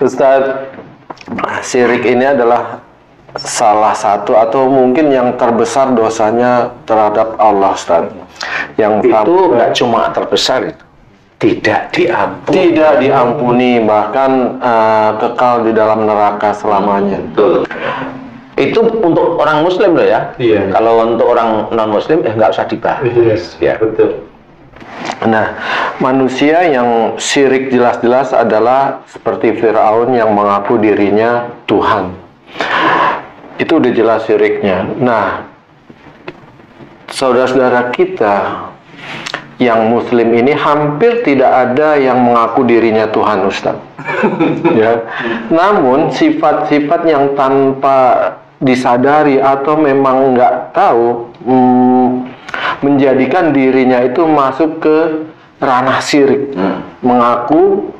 Ustadz, syirik ini adalah salah satu atau mungkin yang terbesar dosanya terhadap Allah, Ustadz. Yang itu nggak cuma terbesar, itu tidak diampuni. Tidak diampuni, bahkan kekal di dalam neraka selamanya. Betul. Itu untuk orang Muslim loh ya. Iya. Kalau untuk orang non Muslim nggak usah dibahas. Yes, Ya. betul. Nah, manusia yang syirik jelas-jelas adalah seperti Fir'aun yang mengaku dirinya Tuhan. Itu udah jelas syiriknya. Nah, saudara-saudara kita yang Muslim ini hampir tidak ada yang mengaku dirinya Tuhan, Ustaz. Ya. Namun sifat-sifat yang tanpa disadari atau memang nggak tahu menjadikan dirinya itu masuk ke ranah syirik. Mengaku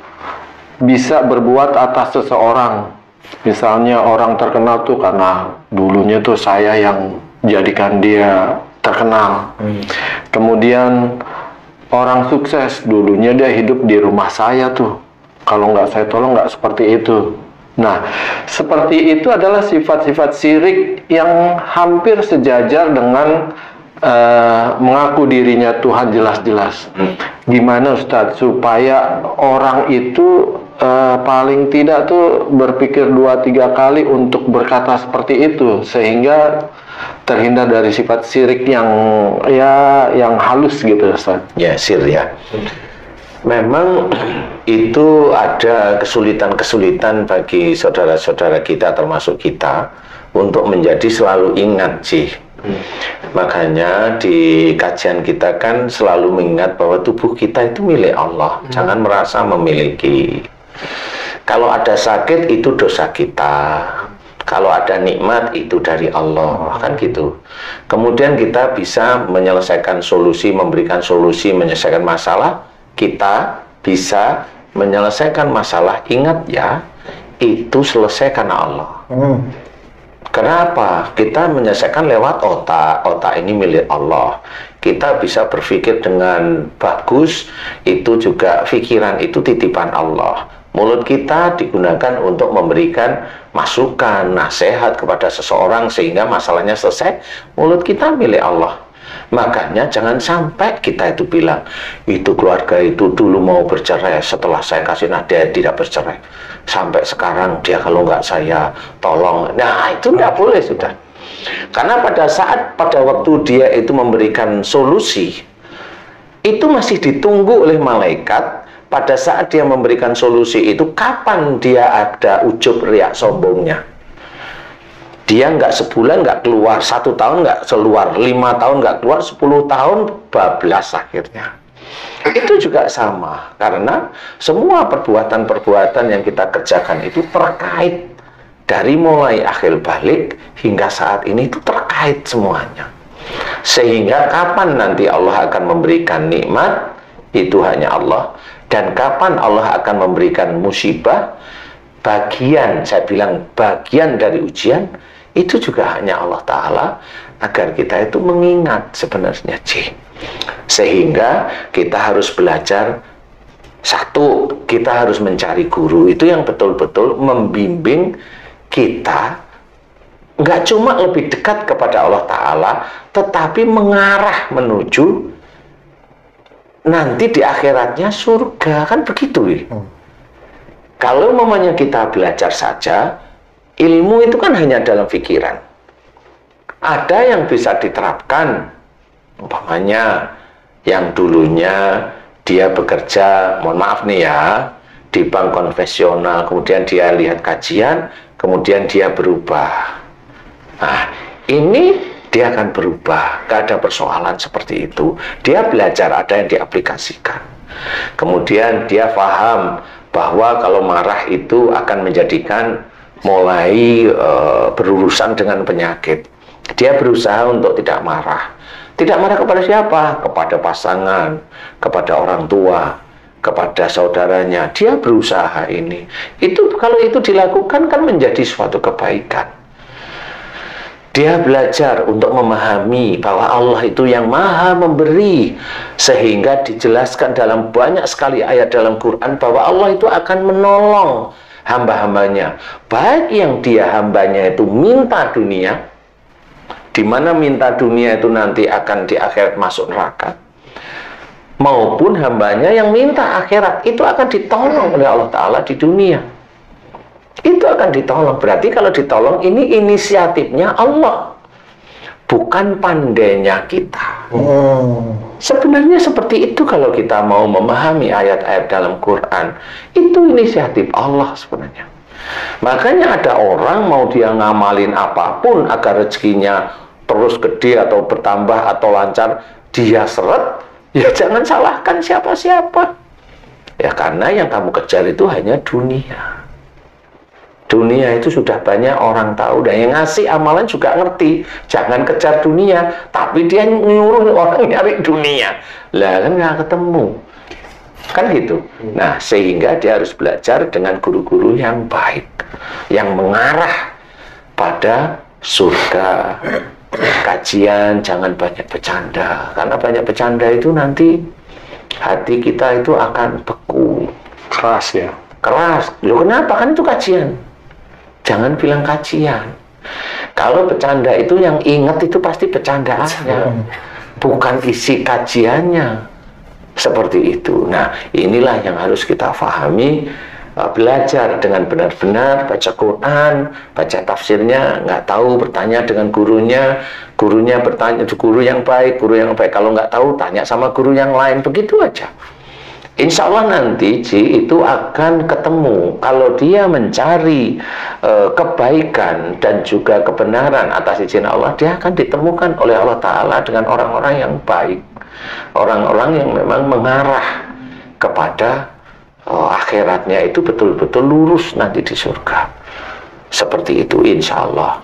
bisa berbuat atas seseorang. Misalnya orang terkenal tuh karena dulunya tuh saya yang jadikan dia terkenal. Kemudian orang sukses, dulunya dia hidup di rumah saya tuh. Kalau nggak saya tolong nggak seperti itu. Nah, seperti itu adalah sifat-sifat syirik yang hampir sejajar dengan mengaku dirinya Tuhan jelas-jelas. Gimana Ustadz supaya orang itu paling tidak tuh berpikir 2-3 kali untuk berkata seperti itu sehingga terhindar dari sifat syirik yang halus gitu, Ustaz. Ya, sir ya. Memang itu ada kesulitan-kesulitan bagi saudara-saudara kita termasuk kita untuk menjadi selalu ingat sih. Makanya di kajian kita kan selalu mengingat bahwa tubuh kita itu milik Allah. Jangan merasa memiliki. Kalau ada sakit itu dosa kita. Kalau ada nikmat itu dari Allah, kan gitu. Kemudian kita bisa menyelesaikan solusi, memberikan solusi, menyelesaikan masalah. Kita bisa menyelesaikan masalah. Ingat ya, itu selesai karena Allah. Kenapa? Kita menyelesaikan lewat otak. Otak ini milik Allah. Kita bisa berpikir dengan bagus. Itu juga pikiran itu titipan Allah. Mulut kita digunakan untuk memberikan masukan, nasihat kepada seseorang sehingga masalahnya selesai. Mulut kita milik Allah. Makanya jangan sampai kita itu bilang, itu keluarga itu dulu mau bercerai, setelah saya kasih nasihat tidak bercerai. Sampai sekarang dia kalau nggak saya tolong. Nah, itu nggak boleh sudah. Karena pada waktu dia itu memberikan solusi, itu masih ditunggu oleh malaikat. Pada saat dia memberikan solusi itu, kapan dia ada ujub riak sombongnya? Dia nggak sebulan nggak keluar, 1 tahun nggak keluar, 5 tahun nggak keluar, 10 tahun bablas akhirnya. Itu juga sama, karena semua perbuatan-perbuatan yang kita kerjakan itu terkait dari mulai akhir balik hingga saat ini itu terkait semuanya. Sehingga kapan nanti Allah akan memberikan nikmat, itu hanya Allah. Dan kapan Allah akan memberikan musibah, bagian, saya bilang bagian dari ujian, itu juga hanya Allah Ta'ala, agar kita itu mengingat sebenarnya sehingga kita harus belajar. Satu, kita harus mencari guru itu yang betul-betul membimbing kita, nggak cuma lebih dekat kepada Allah Ta'ala, tetapi mengarah menuju nanti di akhiratnya surga, kan begitu ya. Kalau mamanya kita belajar saja, ilmu itu kan hanya dalam pikiran. Ada yang bisa diterapkan, umpamanya yang dulunya dia bekerja, mohon maaf nih ya, di bank konvensional, kemudian dia lihat kajian, kemudian dia berubah. Nah, ini dia akan berubah, gak ada persoalan seperti itu. Dia belajar, ada yang diaplikasikan. Kemudian dia paham bahwa kalau marah itu akan menjadikan mulai berurusan dengan penyakit. Dia berusaha untuk tidak marah. Tidak marah kepada siapa? Kepada pasangan, kepada orang tua, kepada saudaranya. Dia berusaha ini. Itu kalau itu dilakukan kan menjadi suatu kebaikan. Dia belajar untuk memahami bahwa Allah itu yang maha memberi. Sehingga dijelaskan dalam banyak sekali ayat dalam Quran bahwa Allah itu akan menolong hamba-hambanya, baik yang dia hambanya itu minta dunia, di mana minta dunia itu nanti akan di akhirat masuk neraka, maupun hambanya yang minta akhirat, itu akan ditolong oleh Allah Ta'ala di dunia. Itu akan ditolong. Berarti kalau ditolong, ini inisiatifnya Allah, bukan pandainya kita. Sebenarnya seperti itu kalau kita mau memahami ayat-ayat dalam Quran. Itu inisiatif Allah sebenarnya. Makanya ada orang mau dia ngamalin apapun agar rezekinya terus gede atau bertambah atau lancar, dia seret, ya jangan salahkan siapa-siapa. Ya karena yang kamu kejar itu hanya dunia. Dunia itu sudah banyak orang tahu, dan yang ngasih amalan juga ngerti. Jangan kejar dunia, tapi dia nyuruh orang nyari dunia. Lah kan nggak ketemu. Kan gitu. Nah, sehingga dia harus belajar dengan guru-guru yang baik, yang mengarah pada surga. Kajian jangan banyak bercanda, karena banyak bercanda itu nanti hati kita itu akan beku. Keras ya. Keras. Loh kenapa? Kan itu kajian. Jangan bilang kajian. Kalau bercanda itu yang ingat itu pasti bercandaannya, bukan isi kajiannya. Seperti itu. Nah, inilah yang harus kita pahami. Belajar dengan benar-benar, baca Quran, baca tafsirnya, nggak tahu bertanya dengan gurunya, gurunya bertanya, guru yang baik, kalau nggak tahu tanya sama guru yang lain, begitu aja. Insya Allah nanti itu akan ketemu. Kalau dia mencari kebaikan dan juga kebenaran atas izin Allah, dia akan ditemukan oleh Allah Ta'ala dengan orang-orang yang baik, orang-orang yang memang mengarah kepada akhiratnya itu betul-betul lurus nanti di surga. Seperti itu insya Allah.